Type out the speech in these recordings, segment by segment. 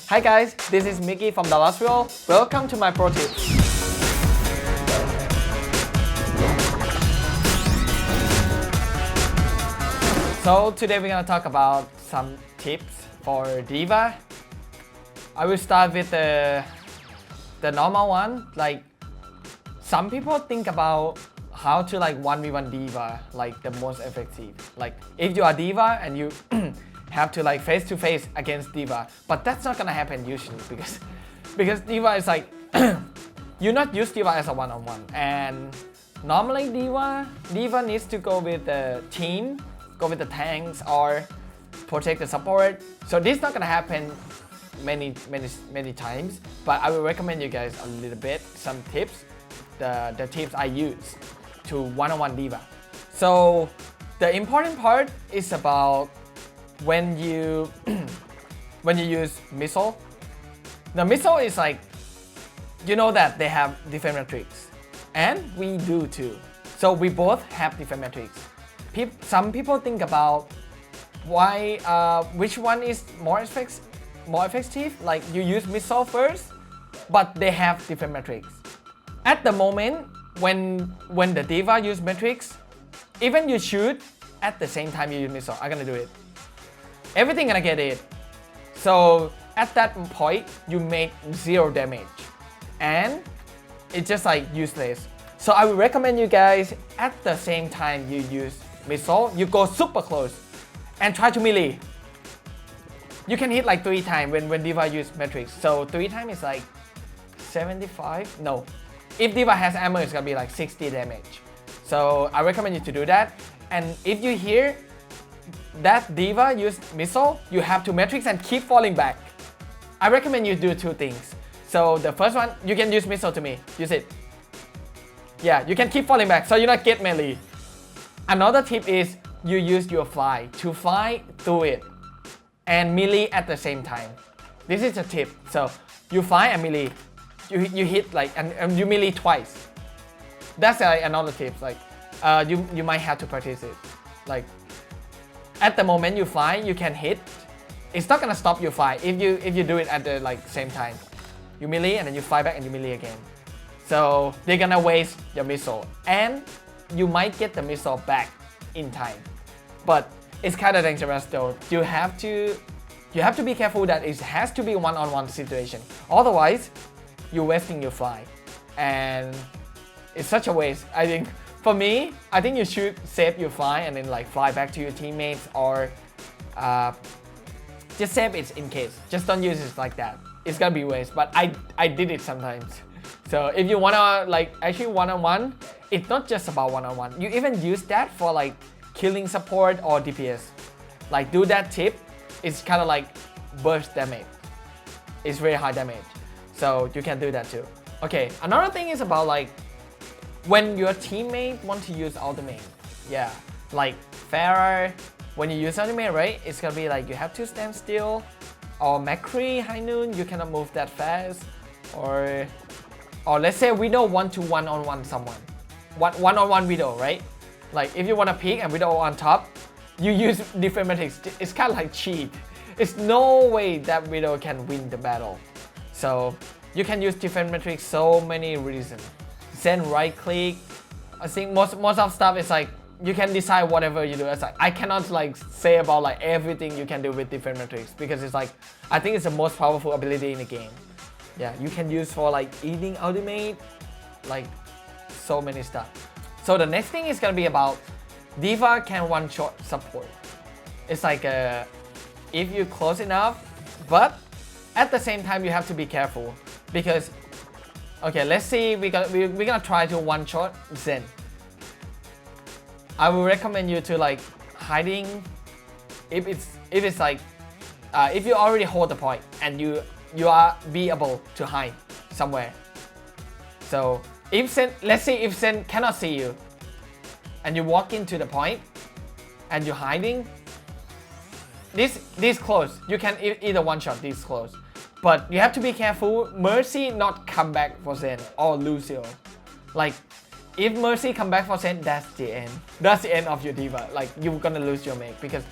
Hi guys, this is Mickey from Dallasville. Welcome to my pro tip. So today we're gonna talk about some tips for D.Va. I will start with the normal one. Like some people think about how to like 1v1 D.Va like the most effective. Like if you are D.Va and you have to like face to face against D.Va, but that's not gonna happen usually because D.Va is like you not use D.Va as a one-on-one, and normally D.Va needs to go with the team, go with the tanks or protect the support. So this is not gonna happen many times, but I will recommend you guys a little bit some tips, the tips I use to one-on-one D.Va. So the important part is about when you use missile. The missile is like, you know that they have different metrics, and we do too. So we both have different metrics. Some people think about why which one is more effective. Like you use missile first, but they have different metrics. At the moment, when the D.Va use metrics, even you shoot at the same time you use missile, I'm gonna do it. Everything gonna get it. So at that point, you make 0 damage, and it's just like useless. So I would recommend you guys at the same time you use missile, you go super close and try to melee. You can hit like 3 times when D.Va use metrics. So 3 times is like 75. No, if D.Va has ammo, it's gonna be like 60 damage. So I recommend you to do that. And if you hear that D.Va use missile, you have to metrics and keep falling back. I recommend you do 2 things. So the first one, you can use missile to me. Use it. Yeah, you can keep falling back so you not get melee. Another tip is you use your fly to fly through it and melee at the same time. This is a tip. So you fly and melee. You hit like and you melee twice. That's another tip. Like you might have to practice it. Like at the moment you fly, you can hit. It's not gonna stop your fly if you do it at the like same time. You melee and then you fly back and you melee again. So they're gonna waste your missile, and you might get the missile back in time. But it's kind of dangerous though. You have to be careful that it has to be one-on-one situation. Otherwise, you're wasting your fly, and it's such a waste. I think for me, I think you should save your fly and then like fly back to your teammates, or just save it in case. Just don't use it like that. It's gonna be waste. But I did it sometimes. So if you wanna like actually one-on-one, it's not just about one-on-one. You even use that for like killing support or DPS. Like do that tip. It's kind of like burst damage. It's very high damage. So you can do that too. Okay, another thing is about like when your teammate want to use ultimate. Yeah, like Pharah, when you use ultimate, right? It's gonna be like you have to stand still. Or McCree, High Noon, you cannot move that fast. Or let's say Widow want to one-on-one someone. One-on-one Widow, right? Like if you want to peek and Widow on top, you use different metrics. It's kind of like cheat. It's no way that Widow can win the battle. So you can use different metrics, so many reasons. Then right click. I think most of stuff is like you can decide whatever you do. It's like I cannot like say about like everything you can do with different metrics, because it's like I think it's the most powerful ability in the game. Yeah, you can use for like eating ultimate, like so many stuff. So the next thing is gonna be about D.Va can one-shot support. It's like if you close enough, but at the same time you have to be careful, because okay, let's see, we're gonna try to one-shot Zen. I will recommend you to like hiding if it's like if you already hold the point and you are be able to hide somewhere. So if Zen, let's say if Zen cannot see you and you walk into the point and you're hiding, this close, you can either one shot this close, but you have to be careful Mercy not come back for Zen or Lucio. Like if Mercy come back for Zen, that's the end. That's the end of your D.Va. Like you're gonna lose your make, because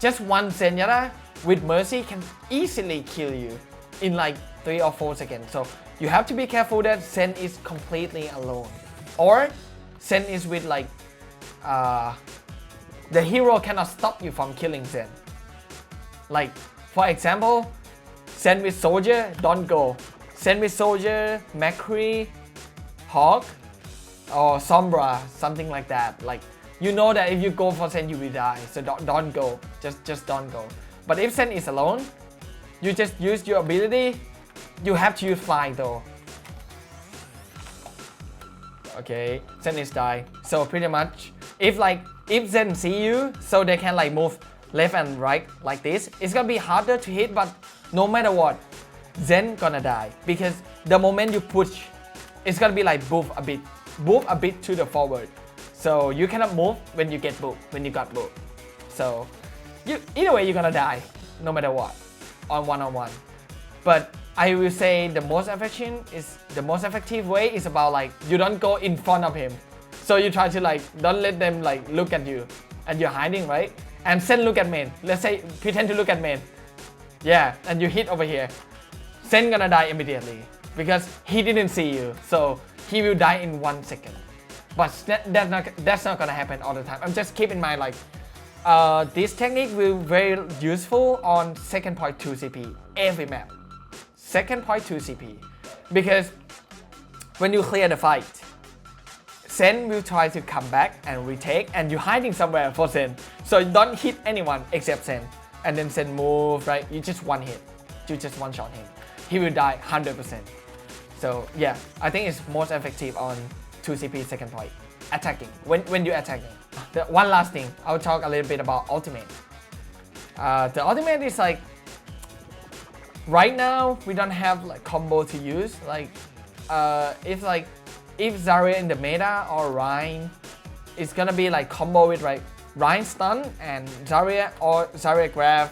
just one Zenyatta with Mercy can easily kill you. in like 3 or 4 seconds. So you have to be careful that Zen is completely alone, or Zen is with like the hero cannot stop you from killing Zen. Like for example, Zen with soldier, don't go. Zen with soldier, McCree, Hawk, or Sombra, something like that. Like you know that if you go for Zen you will die, so don't go. Just don't go. But if Zen is alone, you just use your ability. You have to use flying though. Okay, Zen is die. So pretty much, if Zen see you, so they can like move left and right like this, it's gonna be harder to hit, but no matter what, Zen gonna die because the moment you push, it's gonna be like move a bit to the forward. So you cannot move when you get booped, when you got booped. So either way you're gonna die, no matter what, on one-on-one. But I will say the most effective way is about like you don't go in front of him. So you try to like don't let them like look at you, and you're hiding, right? And Zen look at main. Let's say pretend to look at main. Yeah, and you hit over here. Zen gonna die immediately because he didn't see you, so he will die in 1 second. But that's not gonna happen all the time. I'm just keep in mind like this technique will be very useful on second point 2 CP every map. Second point 2 CP, because when you clear the fight, Zen will try to come back and retake, and you're hiding somewhere for Zen. So you don't hit anyone except Zen, and then Zen move, right? You just one hit, you just one shot him. He will die 100%. So yeah, I think it's most effective on 2 CP second point attacking. When you're attacking. The one last thing, I'll talk a little bit about ultimate. The ultimate is like, right now we don't have like combo to use. Like if Zarya in the meta or Rein, it's gonna be like combo with like Rein stun and Zarya, or Zarya grab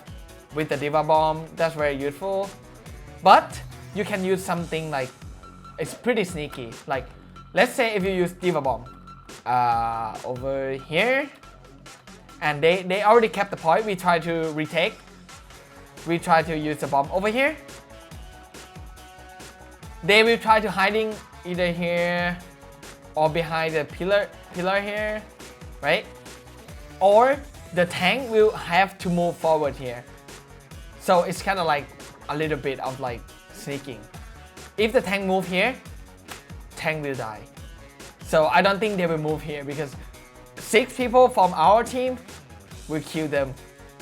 with the D.Va bomb. That's very useful. But you can use something like, it's pretty sneaky. Like let's say if you use D.Va bomb over here, and they already kept the point. We try to retake. We try to use the bomb over here. They will try to hiding either here or behind the pillar here, right? Or the tank will have to move forward here. So it's kind of like a little bit of like sneaking. If the tank move here, tank will die. So I don't think they will move here because 6 people from our team will kill them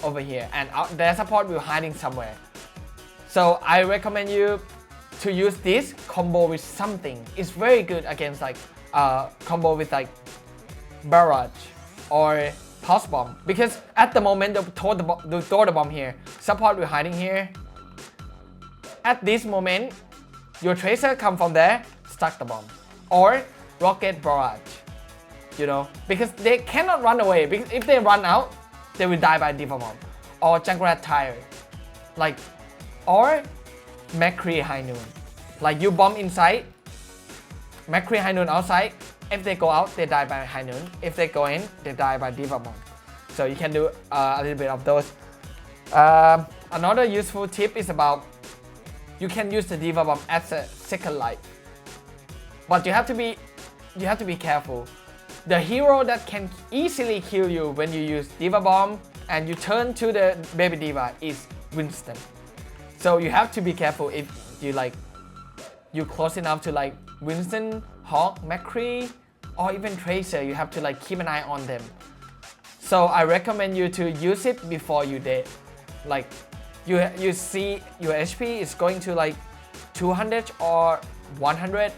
over here, and their support will hiding somewhere. So I recommend you to use this combo with something. It's very good against like combo with like barrage or pulse bomb, because at the moment they throw the bomb here, support will hiding here. At this moment, your tracer come from there, stuck the bomb, or rocket barrage. You know, because they cannot run away. Because if they run out, they will die by D.Va bomb or Junkrat tire, like, or McCree High Noon. Like you bomb inside, McCree High Noon outside. If they go out, they die by High Noon. If they go in, they die by D.Va bomb. So you can do a little bit of those. Another useful tip is about you can use the D.Va bomb as a second life, but you have to be careful. The hero that can easily kill you when you use D.Va bomb and you turn to the baby D.Va is Winston. So you have to be careful if you close enough to like Winston, Hawk, McCree, or even Tracer. You have to like keep an eye on them. So I recommend you to use it before you dead. Like you see your HP is going to like 200 or 100.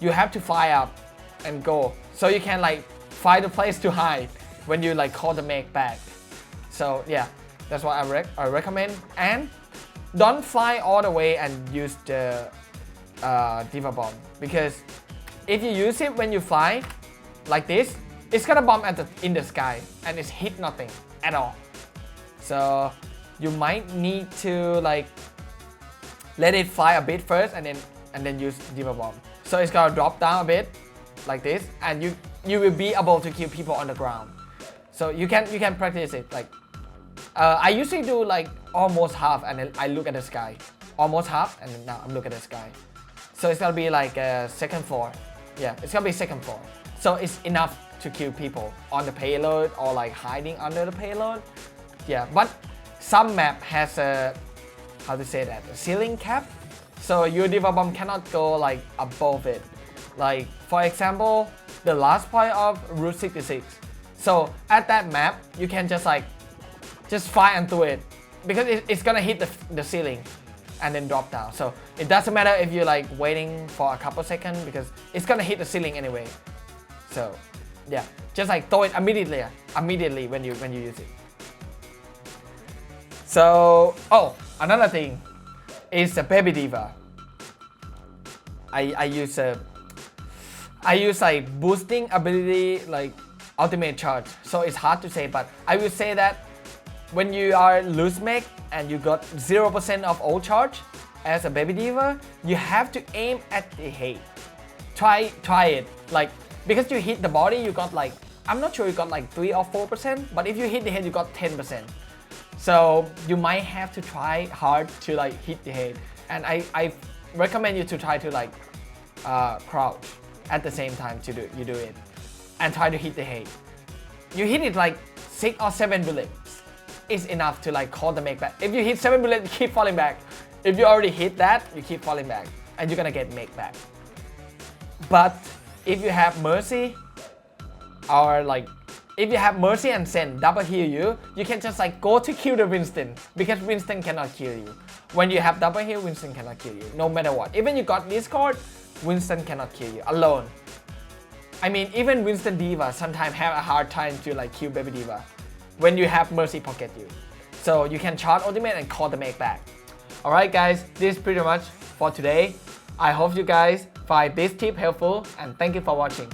You have to fly up and go, so you can like find a place to hide when you like call the mech back. So yeah, that's what I recommend. And don't fly all the way and use the D.Va bomb, because if you use it when you fly like this, it's gonna bomb in the sky and it's hit nothing at all. So you might need to like let it fly a bit first and then use D.Va bomb. So it's gonna drop down a bit like this, and you will be able to kill people on the ground. So you can practice it. Like I usually do like almost half, and then I look at the sky almost half, and now I'm looking at the sky. So it's gonna be like second floor. Yeah, it's gonna be second floor. So it's enough to kill people on the payload or like hiding under the payload. Yeah, but some map has a, how to say that, a ceiling cap. So your Diva Bomb cannot go like above it. Like for example, the last point of Route 66. So at that map, you can just fly into it because it's gonna hit the ceiling and then drop down. So it doesn't matter if you're like waiting for a couple seconds because it's gonna hit the ceiling anyway. So yeah, just like throw it immediately when you use it. So another thing is the Baby Diva. I use like boosting ability like ultimate charge. So it's hard to say, but I will say that when you are loose mech and you got 0% of all charge as a Baby Diva, you have to aim at the head. Try it, like because you hit the body, you got like, I'm not sure you got like 3 or 4%, but if you hit the head, you got 10%. So you might have to try hard to like hit the head, and I recommend you to try to like crouch at the same time to do it, and try to hit the head. You hit it like 6 or 7 bullets is enough to like call the mech back. If you hit 7 bullets, you keep falling back. If you already hit that, you keep falling back, and you're gonna get mech back. But if you have Mercy, or like if you have Mercy and Zen double heal you can just like go to kill the Winston, because Winston cannot kill you. When you have double heal, Winston cannot kill you, no matter what. Even you got Discord, Winston cannot kill you alone. I mean, even Winston Diva sometimes have a hard time to like kill Baby Diva when you have Mercy pocket you. So you can charge ultimate and call the mech back. Alright guys, this is pretty much for today. I hope you guys find this tip helpful, and thank you for watching.